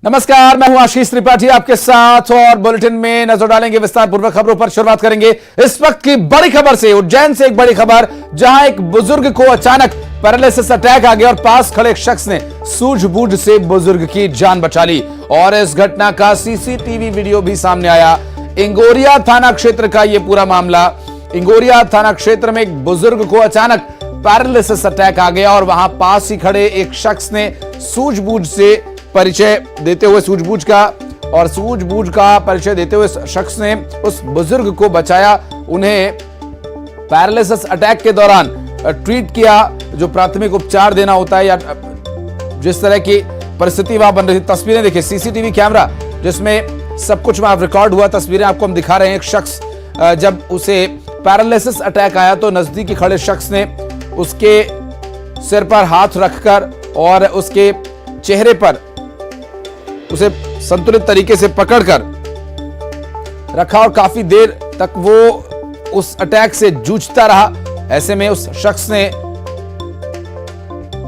नमस्कार, मैं हूं आशीष त्रिपाठी आपके साथ और बुलेटिन में नजर डालेंगे विस्तार पूर्वक खबरों पर। शुरुआत करेंगे इस वक्त की बड़ी खबर से। उज्जैन से एक बड़ी खबर, जहां एक बुजुर्ग को अचानक पैरालिसिस अटैक आ गया और पास खड़े एक शख्स ने सूझबूझ से बुजुर्ग की जान बचा ली। और इस घटना का सीसीटीवी वीडियो भी सामने आया। इंगोरिया थाना क्षेत्र का यह पूरा मामला। इंगोरिया थाना क्षेत्र में एक बुजुर्ग को अचानक पैरालिसिस अटैक आ गया और वहां पास ही खड़े एक शख्स ने सूझबूझ से परिचय देते हुए सूझबूझ का परिचय देते हुए शख्स ने उस बुजुर्ग को बचाया। उन्हें पैरालिसिस अटैक के दौरान ट्रीट किया, जो प्राथमिक उपचार देना होता है या जिस तरह की परिस्थिति वहां बन रही थी। तस्वीरें देखिए, सीसीटीवी कैमरा जिसमें सब कुछ वहां रिकॉर्ड हुआ, तस्वीरें आपको हम दिखा रहे हैं। एक शख्स जब उसे पैरालिसिस अटैक आया तो नजदीक खड़े शख्स ने उसके सिर पर हाथ रखकर और उसके चेहरे पर उसे संतुलित तरीके से पकड़कर रखा और काफी देर तक वो उस अटैक से जूझता रहा। ऐसे में उस शख्स ने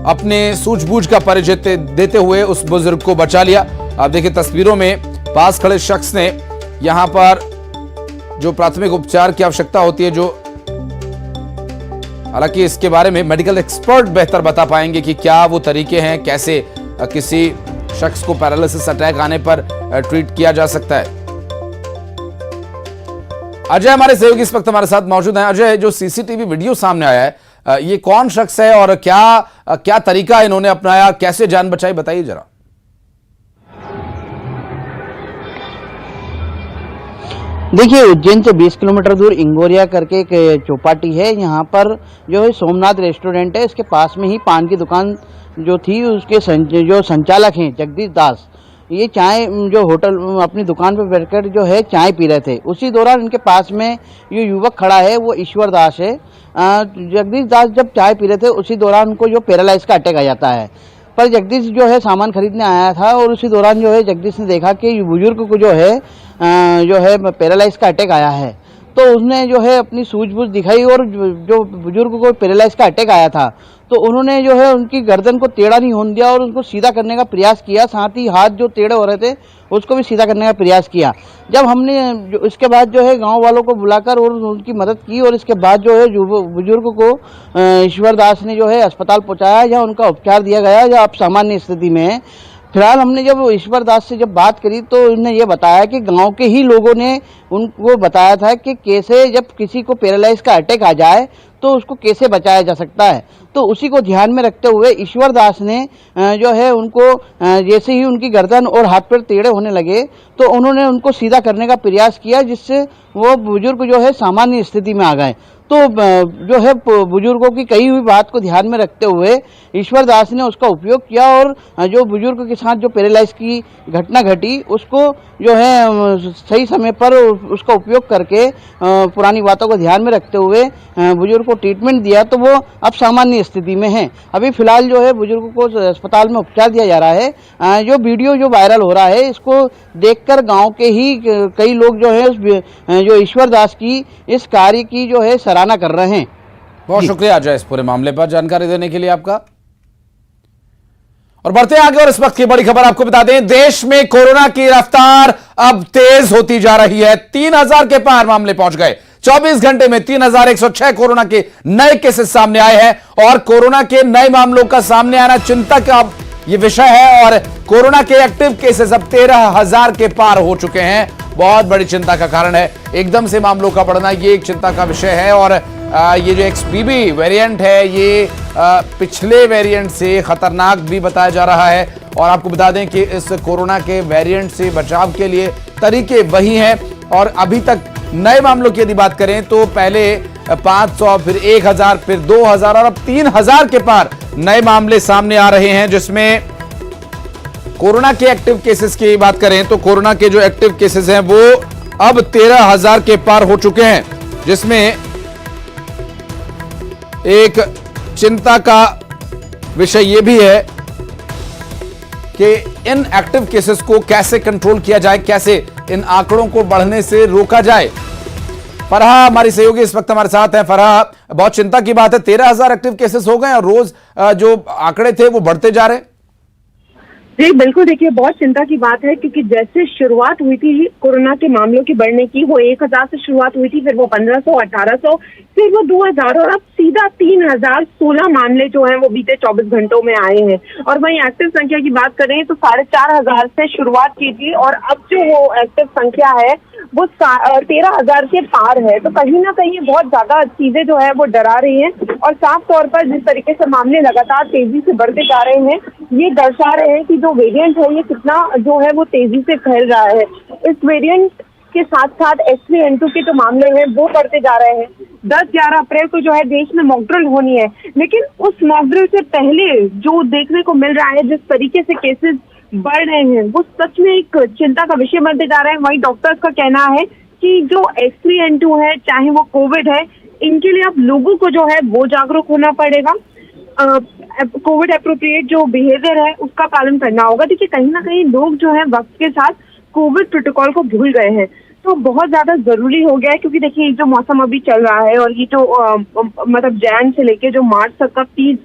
अपने सूझबूझ का परिचय देते हुए उस बुजुर्ग को बचा लिया। आप देखिए तस्वीरों में, पास खड़े शख्स ने यहां पर जो प्राथमिक उपचार की आवश्यकता होती है, जो हालांकि इसके बारे में मेडिकल एक्सपर्ट बेहतर बता पाएंगे कि क्या वो तरीके हैं, कैसे किसी शख्स को पैरालिसिस अटैक आने पर ट्रीट किया जा सकता है। अजय हमारे सहयोगी इस वक्त हमारे साथ मौजूद हैं। अजय, जो सीसीटीवी वीडियो सामने आया है, ये कौन शख्स है और क्या तरीका इन्होंने अपनाया, कैसे जान बचाई, बताइए जरा। देखिए, उज्जैन से 20 किलोमीटर दूर इंगोरिया करके एक चौपाटी है। यहाँ पर जो है सोमनाथ रेस्टोरेंट है। इसके पास में ही पान की दुकान जो थी, उसके जो संचालक हैं जगदीश दास, ये चाय जो होटल अपनी दुकान पर बैठकर जो है चाय पी रहे थे। उसी दौरान इनके पास में ये युवक खड़ा है, वो ईश्वर दास है। जगदीश दास जब चाय पी रहे थे उसी दौरान उनको जो पैरालाइज का अटैक आ जाता है। पर जगदीश जो है सामान खरीदने आया था और उसी दौरान जो है जगदीश ने देखा कि बुजुर्ग को जो है पैरालाइज का अटैक आया है। तो उसने जो है अपनी सूझबूझ दिखाई और जो बुजुर्ग को पैरालाइज का अटैक आया था तो उन्होंने जो है उनकी गर्दन को टेढ़ा नहीं होने दिया और उनको सीधा करने का प्रयास किया। साथ ही हाथ जो टेढ़े हो रहे थे उसको भी सीधा करने का प्रयास किया। जब हमने इसके बाद जो है गांव वालों को बुलाकर और उनकी मदद की और इसके बाद जो है बुजुर्ग को ईश्वर दास ने जो है अस्पताल पहुंचाया, जहाँ उनका उपचार दिया गया, जो अब सामान्य स्थिति में है। फिलहाल हमने जब ईश्वर दास से जब बात करी तो उन्होंने ये बताया कि गांव के ही लोगों ने उनको बताया था कि कैसे जब किसी को पैरालाइज का अटैक आ जाए तो उसको कैसे बचाया जा सकता है। तो उसी को ध्यान में रखते हुए ईश्वर दास ने जो है उनको जैसे ही उनकी गर्दन और हाथ पैर टेढ़े होने लगे तो उन्होंने उनको सीधा करने का प्रयास किया, जिससे वो बुजुर्ग जो है सामान्य स्थिति में आ गए। तो जो है बुजुर्गों की कही हुई बात को ध्यान में रखते हुए ईश्वर दास ने उसका उपयोग किया और जो बुजुर्ग के साथ जो पैरालाइज की घटना घटी उसको जो है सही समय पर उसका उपयोग करके पुरानी बातों को ध्यान में रखते हुए बुजुर्ग को ट्रीटमेंट दिया, तो वो अब सामान्य स्थिति में है। अभी फिलहाल जो है बुजुर्ग को अस्पताल में उपचार दिया जा रहा है। जो वीडियो जो वायरल हो रहा है इसको देखकर गाँव के ही कई लोग जो है जो ईश्वर दास की इस कार्य की जो है सराहना कर रहे हैं। बहुत शुक्रिया अजय इस पूरे मामले पर जानकारी देने के लिए आपका। और बढ़ते आगे और इस वक्त की बड़ी खबर आपको बता दें, देश में कोरोना की रफ्तार अब तेज होती जा रही है। 3000 के पार मामले पहुंच गए। 24 घंटे में 3106 कोरोना के नए केसेस सामने आए हैं और कोरोना के नए मामलों का सामने आना चिंता का ये विषय है। और कोरोना के एक्टिव केसेस अब 13000 के पार हो चुके हैं। बहुत बड़ी चिंता का कारण है। एकदम से मामलों का बढ़ना ये एक चिंता का विषय है। और ये जो XBB वेरिएंट है ये पिछले वेरिएंट से खतरनाक भी बताया जा रहा है। और आपको बता दें कि इस कोरोना के वेरिएंट से बचाव के लिए तरीके वही हैं। और अभी तक नए मामलों की यदि बात करें तो पहले 500, फिर 1000, फिर 2000 और अब 3000 के पार नए मामले सामने आ रहे हैं। जिसमें कोरोना के एक्टिव केसेस की बात करें तो कोरोना के जो एक्टिव केसेस हैं वो अब 13000 के पार हो चुके हैं। जिसमें एक चिंता का विषय यह भी है कि इन एक्टिव केसेस को कैसे कंट्रोल किया जाए, कैसे इन आंकड़ों को बढ़ने से रोका जाए। फरहा हमारी सहयोगी इस वक्त हमारे साथ हैं। फरहा, बहुत चिंता की बात है, 13000 एक्टिव केसेस हो गए और रोज जो आंकड़े थे वो बढ़ते जा रहे हैं। जी बिल्कुल, देखिए बहुत चिंता की बात है क्योंकि जैसे शुरुआत हुई थी कोरोना के मामलों की बढ़ने की, वो 1000 से शुरुआत हुई थी, फिर वो 1500, 1800, फिर वो 2000 और अब सीधा 3016 मामले जो हैं वो बीते 24 घंटों में आए हैं। और वहीं एक्टिव संख्या की बात करें तो 4500 से शुरुआत की थी और अब जो वो एक्टिव संख्या है वो 13,000 के पार है। तो कहीं ना कहीं बहुत ज्यादा चीजें जो है वो डरा रही हैं और साफ तौर पर जिस तरीके से मामले लगातार तेजी से बढ़ते जा रहे हैं, ये दर्शा रहे हैं कि जो वेरिएंट है ये कितना जो है वो तेजी से फैल रहा है। इस वेरिएंट के साथ साथ H3N2 के जो मामले हैं वो बढ़ते जा रहे हैं। 10-11 अप्रैल को जो है देश में मॉक ड्रिल होनी है, लेकिन उस मॉक ड्रिल से पहले जो देखने को मिल रहा है, जिस तरीके से केसेस बढ़ रहे हैं, वो सच में एक चिंता का विषय बनते जा रहा है। वहीं डॉक्टर्स का कहना है कि जो H3N2 है, चाहे वो कोविड है, इनके लिए अब लोगों को जो है वो जागरूक होना पड़ेगा। कोविड एप्रोप्रिएट जो बिहेवियर है उसका पालन करना होगा। देखिए कहीं ना कहीं लोग जो है वक्त के साथ कोविड प्रोटोकॉल को भूल गए हैं, तो बहुत ज्यादा जरूरी हो गया है क्योंकि देखिए जो मौसम अभी चल रहा है और ये जो मतलब जैन से लेके जो मार्च तक का पीक,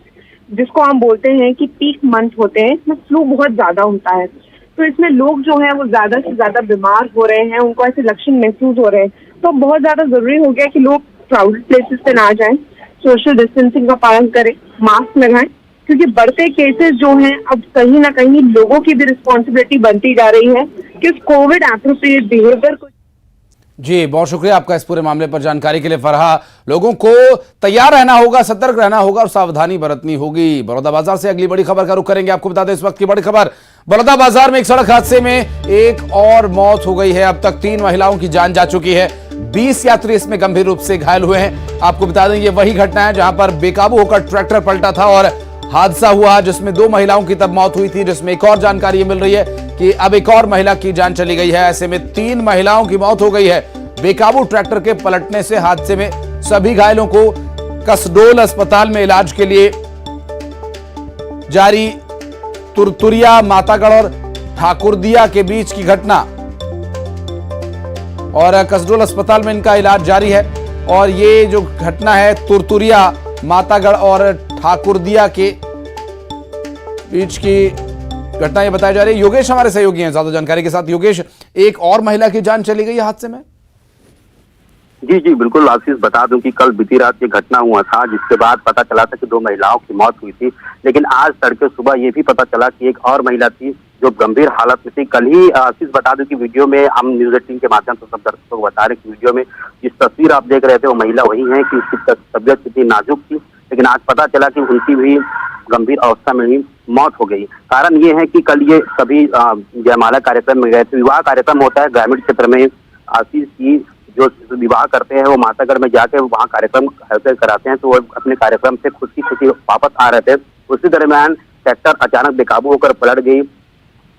जिसको हम बोलते हैं कि पीक मंथ होते हैं, इसमें फ्लू बहुत ज्यादा होता है। तो इसमें लोग जो है वो ज्यादा से ज्यादा बीमार हो रहे हैं, उनको ऐसे लक्षण महसूस हो रहे हैं। तो बहुत ज्यादा जरूरी हो गया कि लोग क्राउडेड प्लेसेस पे ना जाएं, सोशल डिस्टेंसिंग का पालन करें, मास्क लगाएं, क्योंकि बढ़ते केसेस जो हैं अब कहीं ना कहीं लोगों की भी रिस्पॉन्सिबिलिटी बनती जा रही है कि उस कोविड एप्रोप्रिएट बिहेवियर को। जी बहुत शुक्रिया आपका इस पूरे मामले पर जानकारी के लिए फरहा। लोगों को तैयार रहना होगा, सतर्क रहना होगा और सावधानी बरतनी होगी। बलौदाबाजार से अगली बड़ी खबर का रुख करेंगे। आपको बता दें इस वक्त की बड़ी खबर, बलौदाबाजार में एक सड़क हादसे में एक और मौत हो गई है। अब तक 3 महिलाओं की जान जा चुकी है, 20 यात्री इसमें गंभीर रूप से घायल हुए हैं। आपको बता दें ये वही घटना है जहां पर बेकाबू होकर ट्रैक्टर पलटा था और हादसा हुआ, जिसमें 2 महिलाओं की तब मौत हुई थी, जिसमें एक और जानकारी मिल रही है कि अब एक और महिला की जान चली गई है। ऐसे में 3 महिलाओं की मौत हो गई है बेकाबू ट्रैक्टर के पलटने से। हादसे में सभी घायलों को कसडोल अस्पताल में इलाज के लिए जारी। तुरतुरिया, मातागढ़ और ठाकुरदिया के बीच की घटना और कसडोल अस्पताल में इनका इलाज जारी है। और ये जो घटना है तुरतुरिया, मातागढ़ और ठाकुरदिया के बीच की घटना ये बताई जा रही है। योगेश हमारे सहयोगी हैं ज्यादा जानकारी के साथ। योगेश, एक और महिला की जान चली गई है हादसे में? जी बिल्कुल आशीष, बता दूं कि कल बीती रात ये घटना हुआ था, जिसके बाद पता चला था कि 2 महिलाओं की मौत हुई थी। लेकिन आज तड़के सुबह ये भी पता चला कि एक और महिला थी जो गंभीर हालत में थी। कल ही आशीष बता दूं कि वीडियो में हम न्यूज 18 के माध्यम से सब दर्शकों को बता रहे कि वीडियो में जिस तस्वीर आप देख रहे थे वो महिला वही है कि उसकी तबियत कितनी नाजुक थी, लेकिन आज पता चला कि उनकी भी गंभीर अवस्था में ही मौत हो गई। कारण ये है कि कल ये सभी जयमाला कार्यक्रम में गए थे। विवाह कार्यक्रम होता है ग्रामीण क्षेत्र में, आशीष की जो विवाह करते हैं वो मातागढ़ में जाके वहाँ कार्यक्रम कराते हैं, तो वो अपने कार्यक्रम से खुशी वापस आ रहे थे। उसी दरमियान ट्रैक्टर अचानक बेकाबू होकर पलट गई।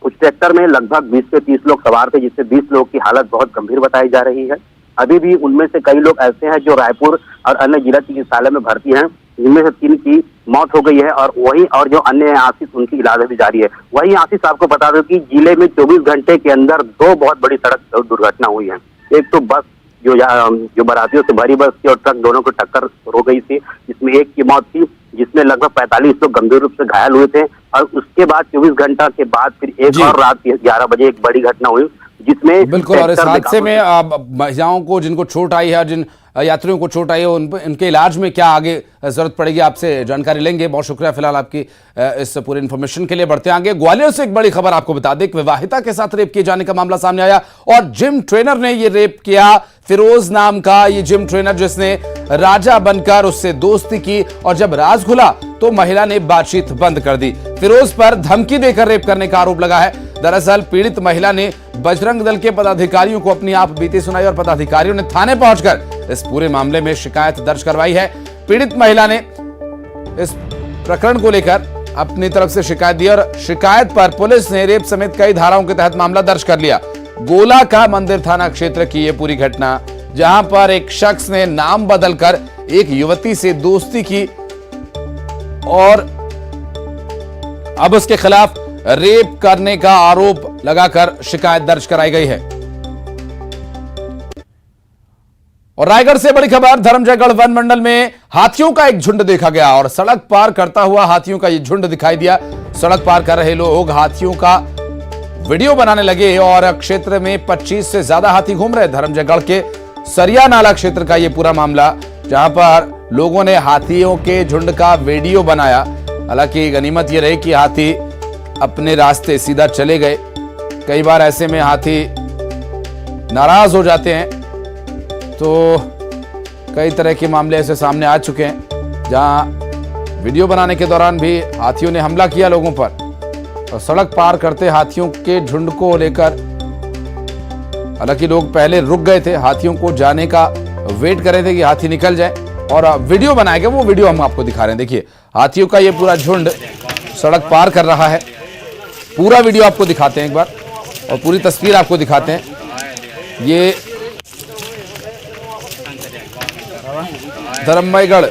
उस ट्रैक्टर में लगभग 20 से 30 लोग सवार थे, जिससे 20 लोगों की हालत बहुत गंभीर बताई जा रही है। अभी भी उनमें से कई लोग ऐसे हैं जो रायपुर और अन्य जिला चिकित्सालय में भर्ती हैं, जिनमें से 3 की मौत हो गई है और जो अन्य आशीष उनकी इलाज भी जारी है। वहीं आशीष आपको बता दो कि जिले में 24 घंटे के अंदर 2 बहुत बड़ी सड़क दुर्घटना हुई है। एक तो बस जो बारातियों से भरी बस थी और ट्रक दोनों को टक्कर हो गई थी, जिसमें एक की मौत थी, जिसमें लगभग 45 लोग गंभीर रूप से घायल हुए थे। और उसके बाद 24 घंटा के बाद फिर एक और रात 11 बजे एक बड़ी घटना हुई, जिसमें बिल्कुल। और इस हादसे में महिलाओं को जिनको चोट आई है, जिन यात्रियों को चोट आई है, उनके इलाज में क्या आगे जरूरत पड़ेगी, आपसे जानकारी लेंगे। बहुत शुक्रिया फिलहाल आपकी इस पूरी इन्फॉर्मेशन के लिए। बढ़ते आगे, ग्वालियर से एक बड़ी खबर आपको बता दें, विवाहिता के साथ रेप किए जाने का मामला सामने आया और जिम ट्रेनर ने ये रेप किया। फिरोज नाम का ये जिम ट्रेनर, जिसने राजा बनकर उससे दोस्ती की और जब राज खुला तो महिला ने बातचीत बंद कर दी। फिरोज पर धमकी देकर रेप करने का आरोप लगा है। दरअसल पीड़ित महिला ने बजरंग दल के पदाधिकारियों को अपनी आप बीती सुनाई और पदाधिकारियों ने थाने पहुंचकर इस पूरे मामले में शिकायत दर्ज करवाई है। पीड़ित महिला ने इस प्रकरण को लेकर अपनी तरफ से शिकायत दी और शिकायत पर पुलिस ने रेप समेत कई धाराओं के तहत मामला दर्ज कर लिया। गोला का मंदिर थाना क्षेत्र की यह पूरी घटना, जहां पर एक शख्स ने नाम बदलकर एक युवती से दोस्ती की और अब उसके खिलाफ रेप करने का आरोप लगाकर शिकायत दर्ज कराई गई है। और रायगढ़ से बड़ी खबर, धर्मजयगढ़ वन मंडल में हाथियों का एक झुंड देखा गया और सड़क पार करता हुआ हाथियों का यह झुंड दिखाई दिया। सड़क पार कर रहे लोग हाथियों का वीडियो बनाने लगे और क्षेत्र में 25 से ज्यादा हाथी घूम रहे। धर्मजयगढ़ के सरिया नाला क्षेत्र का यह पूरा मामला, जहां पर लोगों ने हाथियों के झुंड का वीडियो बनाया। हालांकि गनीमत यह रही कि हाथी अपने रास्ते सीधा चले गए। कई बार ऐसे में हाथी नाराज हो जाते हैं, तो कई तरह के मामले ऐसे सामने आ चुके हैं जहां वीडियो बनाने के दौरान भी हाथियों ने हमला किया लोगों पर और सड़क पार करते हाथियों के झुंड को लेकर। हालांकि लोग पहले रुक गए थे, हाथियों को जाने का वेट कर रहे थे कि हाथी निकल जाए और वीडियो बनाया गया। वो वीडियो हम आपको दिखा रहे हैं। देखिए हाथियों का ये पूरा झुंड सड़क पार कर रहा है। पूरा वीडियो आपको दिखाते हैं एक बार और पूरी तस्वीर आपको दिखाते हैं। ये धर्मजयगढ़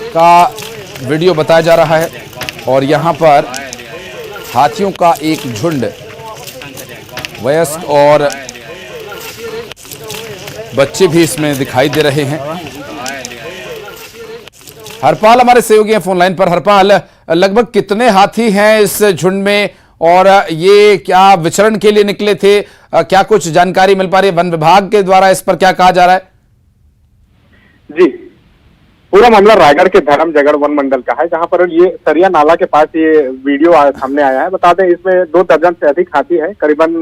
का वीडियो बताया जा रहा है और यहां पर हाथियों का एक झुंड, वयस्क और बच्चे भी इसमें दिखाई दे रहे हैं। हरपाल हमारे सहयोगी हैं फोन लाइन पर। हरपाल, लगभग कितने हाथी हैं इस झुंड में और ये क्या विचरण के लिए निकले थे? क्या कुछ जानकारी मिल पा रही है? वन विभाग के द्वारा इस पर क्या कहा जा रहा है? जी, पूरा मामला रायगढ़ के धर्मजयगढ़ वन मंडल का है, जहां पर ये सरिया नाला के पास ये वीडियो सामने आया है। बता दें इसमें 2 दर्जन से अधिक हाथी है, करीबन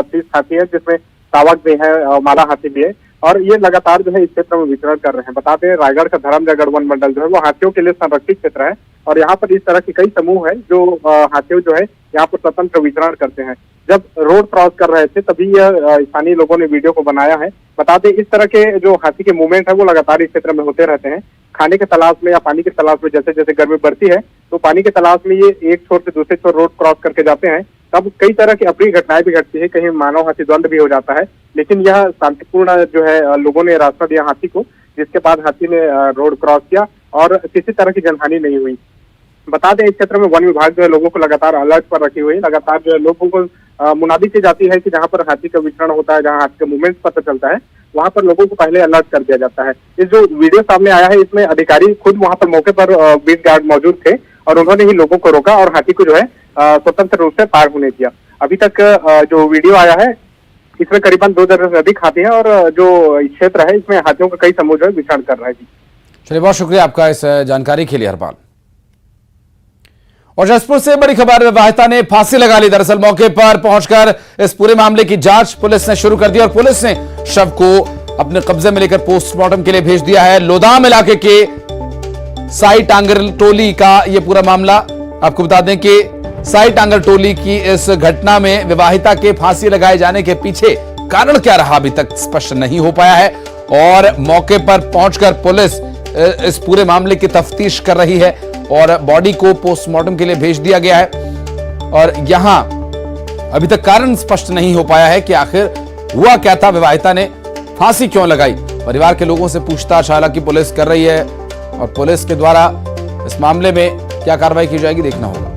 30 हाथी है, जिसमें सावक भी है और माला हाथी भी है और ये लगातार जो है इस क्षेत्र में विचरण कर रहे हैं। बताते हैं रायगढ़ का धर्मजयगढ़ वन मंडल जो है वो हाथियों के लिए संरक्षित क्षेत्र है और यहाँ पर इस तरह के कई समूह है जो हाथियों जो है यहाँ पर स्वतंत्र विचरण करते हैं। जब रोड क्रॉस कर रहे थे तभी यह स्थानीय लोगों ने वीडियो को बनाया है। बताते इस तरह के जो हाथी के मूवमेंट है वो लगातार इस क्षेत्र में होते रहते हैं। खाने के तलाश में या पानी की तलाश में जैसे जैसे गर्मी बढ़ती है तो पानी के तलाश में ये एक छोर से दूसरे छोर रोड क्रॉस करके जाते हैं। तब कई तरह की अप्रिय घटनाएं भी घटती है, कहीं मानव हाथी द्वंद भी हो जाता है, लेकिन यह शांतिपूर्ण जो है लोगों ने रास्ता दिया हाथी को, जिसके बाद हाथी ने रोड क्रॉस किया और किसी तरह की जनहानि नहीं हुई। बता दें इस क्षेत्र में वन विभाग जो है लोगों को लगातार अलर्ट पर रखी हुई है। लगातार जो है लोगों को मुनादी की जाती है कि जहां पर हाथी का विचरण होता है, जहां हाथी का मूवमेंट पता चलता है, वहां पर लोगों को पहले अलर्ट कर दिया जाता है। इस जो वीडियो सामने आया है इसमें अधिकारी खुद वहां पर मौके पर बीट गार्ड मौजूद थे और उन्होंने ही लोगों को रोका और हाथी को जो है स्वतंत्र रूप से पार होने दिया। अभी तक जो वीडियो आया है इसमें करीबन 2 दर्जन से अधिक हाथी हैं और जो क्षेत्र है इसमें हाथियों का कई समूह जो है विचरण कर रहा है। जी चलिए, बहुत शुक्रिया आपका इस जानकारी के लिए हरपाल। और जसपुर से बड़ी खबर, विवाहिता ने फांसी लगा ली। दरअसल मौके पर पहुंचकर इस पूरे मामले की जांच पुलिस ने शुरू कर दी और पुलिस ने शव को अपने कब्जे में लेकर पोस्टमार्टम के लिए भेज दिया है। लोदाम इलाके के साई टांगर टोली का यह पूरा मामला। आपको बता दें कि साई टांगर टोली की इस घटना में विवाहिता के फांसी लगाए जाने के पीछे कारण क्या रहा अभी तक स्पष्ट नहीं हो पाया है और मौके पर पहुंचकर पुलिस इस पूरे मामले की तफ्तीश कर रही है और बॉडी को पोस्टमार्टम के लिए भेज दिया गया है। और यहां अभी तक कारण स्पष्ट नहीं हो पाया है कि आखिर हुआ क्या था, विवाहिता ने फांसी क्यों लगाई। परिवार के लोगों से पूछताछ हालांकि पुलिस कर रही है और पुलिस के द्वारा इस मामले में क्या कार्रवाई की जाएगी देखना होगा।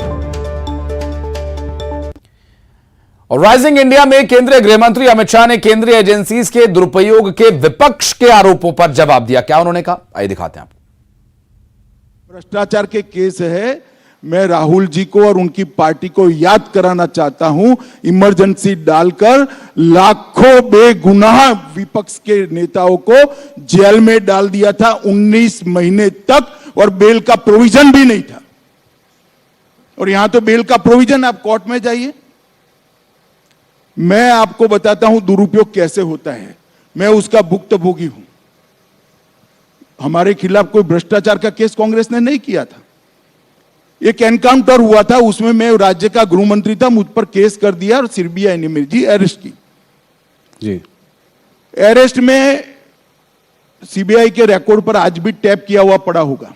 और राइजिंग इंडिया में केंद्रीय गृह मंत्री अमित शाह ने केंद्रीय एजेंसीज के दुरुपयोग के विपक्ष के आरोपों पर जवाब दिया। क्या उन्होंने कहा, आइए दिखाते हैं आपको। भ्रष्टाचार के केस है। मैं राहुल जी को और उनकी पार्टी को याद कराना चाहता हूं, इमरजेंसी डालकर लाखों बेगुनाह विपक्ष के नेताओं को जेल में डाल दिया था 19 महीने तक और बेल का प्रोविजन भी नहीं था। और यहां तो बेल का प्रोविजन, आप कोर्ट में जाइए। मैं आपको बताता हूं दुरुपयोग कैसे होता है, मैं उसका भुक्तभोगी हूं। हमारे खिलाफ कोई भ्रष्टाचार का केस कांग्रेस ने नहीं किया था। एक एनकाउंटर हुआ था, उसमें मैं राज्य का गृह मंत्री था, मुझ पर केस कर दिया और सीबीआई ने मेरी अरेस्ट की। जी, अरेस्ट में सीबीआई के रिकॉर्ड पर आज भी टैप किया हुआ पड़ा होगा।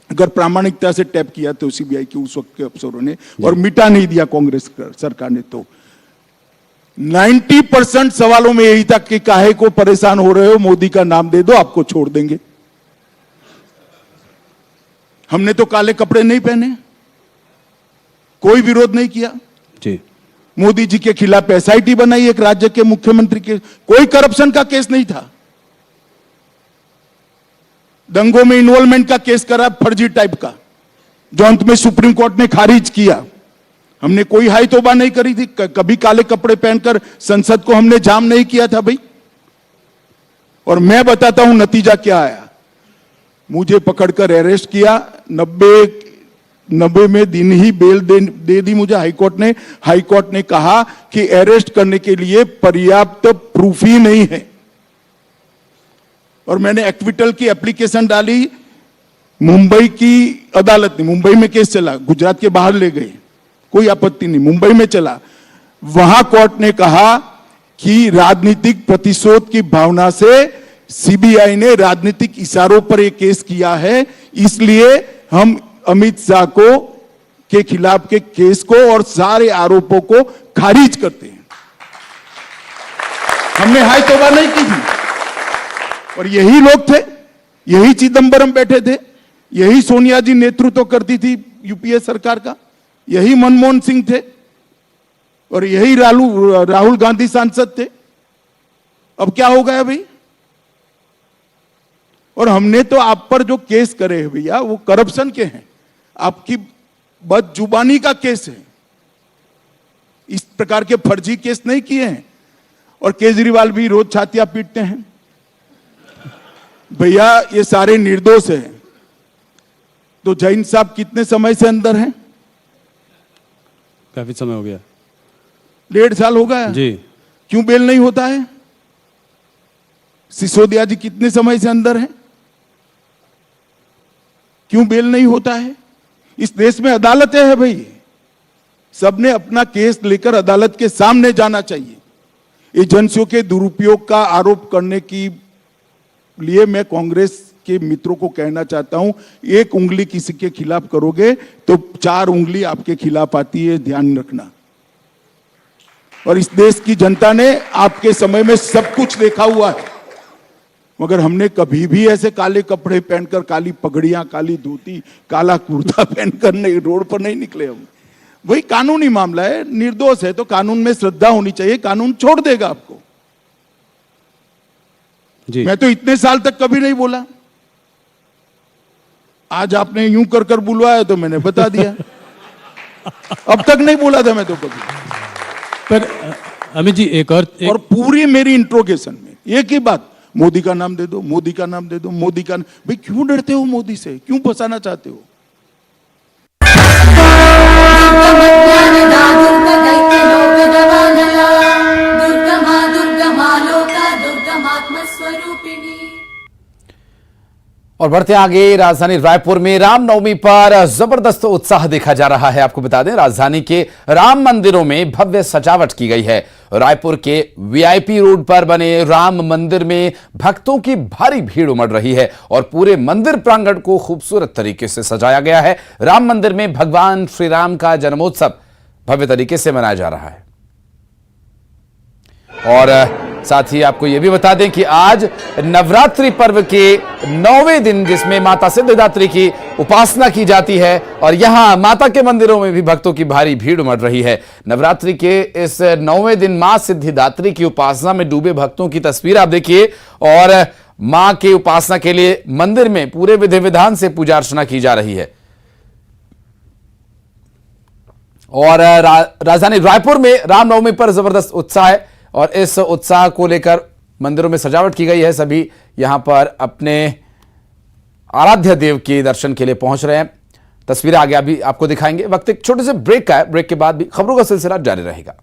अगर प्रामाणिकता से टैप किया तो सीबीआई के उस वक्त के अफसरों ने, और मिटा नहीं दिया कांग्रेस सरकार ने। तो 90% सवालों में यही था कि काहे को परेशान हो रहे हो, मोदी का नाम दे दो आपको छोड़ देंगे। हमने तो काले कपड़े नहीं पहने, कोई विरोध नहीं किया जी। मोदी जी के खिलाफ एसआईटी बनाई एक राज्य के मुख्यमंत्री के, कोई करप्शन का केस नहीं था। दंगों में इन्वॉल्वमेंट का केस करा, फर्जी टाइप का, जो अंत में सुप्रीम कोर्ट ने खारिज किया। हमने कोई हाई तौबा नहीं करी थी, कभी काले कपड़े पहनकर संसद को हमने जाम नहीं किया था भाई। और मैं बताता हूं नतीजा क्या आया। मुझे पकड़कर अरेस्ट किया, 90 दिन ही बेल दे दी मुझे हाईकोर्ट ने। हाईकोर्ट ने कहा कि अरेस्ट करने के लिए पर्याप्त प्रूफ ही नहीं है। और मैंने एक्विटल की एप्लीकेशन डाली, मुंबई की अदालत ने, मुंबई में केस चला, गुजरात के बाहर ले गए, कोई आपत्ति नहीं, मुंबई में चला। वहां कोर्ट ने कहा कि राजनीतिक प्रतिशोध की भावना से सीबीआई ने राजनीतिक इशारों पर यह केस किया है, इसलिए हम अमित शाह के खिलाफ के केस को और सारे आरोपों को खारिज करते हैं। हमने हाई तौबा नहीं की थी। और यही लोग थे, यही चिदंबरम बैठे थे, यही सोनिया जी नेतृत्व करती थी यूपीए सरकार का, यही मनमोहन सिंह थे और यही राहुल गांधी सांसद थे। अब क्या हो गया भाई? और हमने तो आप पर जो केस करे हैं भैया वो करप्शन के हैं, आपकी बदजुबानी का केस है। इस प्रकार के फर्जी केस नहीं किए हैं। और केजरीवाल भी रोज छातियां पीटते हैं भैया ये सारे निर्दोष हैं। तो जैन साहब कितने समय से अंदर हैं? काफी समय हो गया, 1.5 साल हो गया जी। क्यों बेल नहीं होता है? सिसोदिया जी कितने समय से अंदर हैं? क्यों बेल नहीं होता है? इस देश में अदालतें हैं भाई, सबने अपना केस लेकर अदालत के सामने जाना चाहिए। एजेंसियों के दुरुपयोग का आरोप करने की लिए मैं कांग्रेस के मित्रों को कहना चाहता हूं, एक उंगली किसी के खिलाफ करोगे तो 4 उंगली आपके खिलाफ आती है, ध्यान रखना। और इस देश की जनता ने आपके समय में सब कुछ देखा हुआ है, मगर हमने कभी भी ऐसे काले कपड़े पहनकर, काली पगड़ियां, काली धोती, काला कुर्ता पहनकर नहीं, रोड पर नहीं निकले हम। वही कानूनी मामला है, निर्दोष है तो कानून में श्रद्धा होनी चाहिए, कानून छोड़ देगा आपको। जी। मैं तो इतने साल तक कभी नहीं बोला, आज आपने यूं कर बुलवाया तो मैंने बता दिया। अब तक नहीं बोला था मैं तो कभी। पर अमित जी और पूरी मेरी इंट्रोगेशन में एक ही बात, मोदी का नाम दे दो, मोदी का नाम दे दो, मोदी का। भाई क्यों डरते हो मोदी से? क्यों फंसाना चाहते हो? और बढ़ते आगे, राजधानी रायपुर में रामनवमी पर जबरदस्त उत्साह देखा जा रहा है। आपको बता दें, राजधानी के राम मंदिरों में भव्य सजावट की गई है। रायपुर के वीआईपी रोड पर बने राम मंदिर में भक्तों की भारी भीड़ उमड़ रही है और पूरे मंदिर प्रांगण को खूबसूरत तरीके से सजाया गया है। राम मंदिर में भगवान श्री राम का जन्मोत्सव भव्य तरीके से मनाया जा रहा है। और साथ ही आपको यह भी बता दें कि आज नवरात्रि पर्व के 9वें दिन, जिसमें माता सिद्धिदात्री की उपासना की जाती है और यहां माता के मंदिरों में भी भक्तों की भारी भीड़ उमड़ रही है। नवरात्रि के इस 9वें दिन मां सिद्धिदात्री की उपासना में डूबे भक्तों की तस्वीर आप देखिए। और मां की उपासना के लिए मंदिर में पूरे विधि विधान से पूजा अर्चना की जा रही है। और राजधानी रायपुर में रामनवमी पर जबरदस्त उत्साह है और इस उत्साह को लेकर मंदिरों में सजावट की गई है। सभी यहां पर अपने आराध्य देव के दर्शन के लिए पहुंच रहे हैं। तस्वीरें आगे अभी आपको दिखाएंगे। वक्त एक छोटे से ब्रेक का है, ब्रेक के बाद भी खबरों का सिलसिला जारी रहेगा।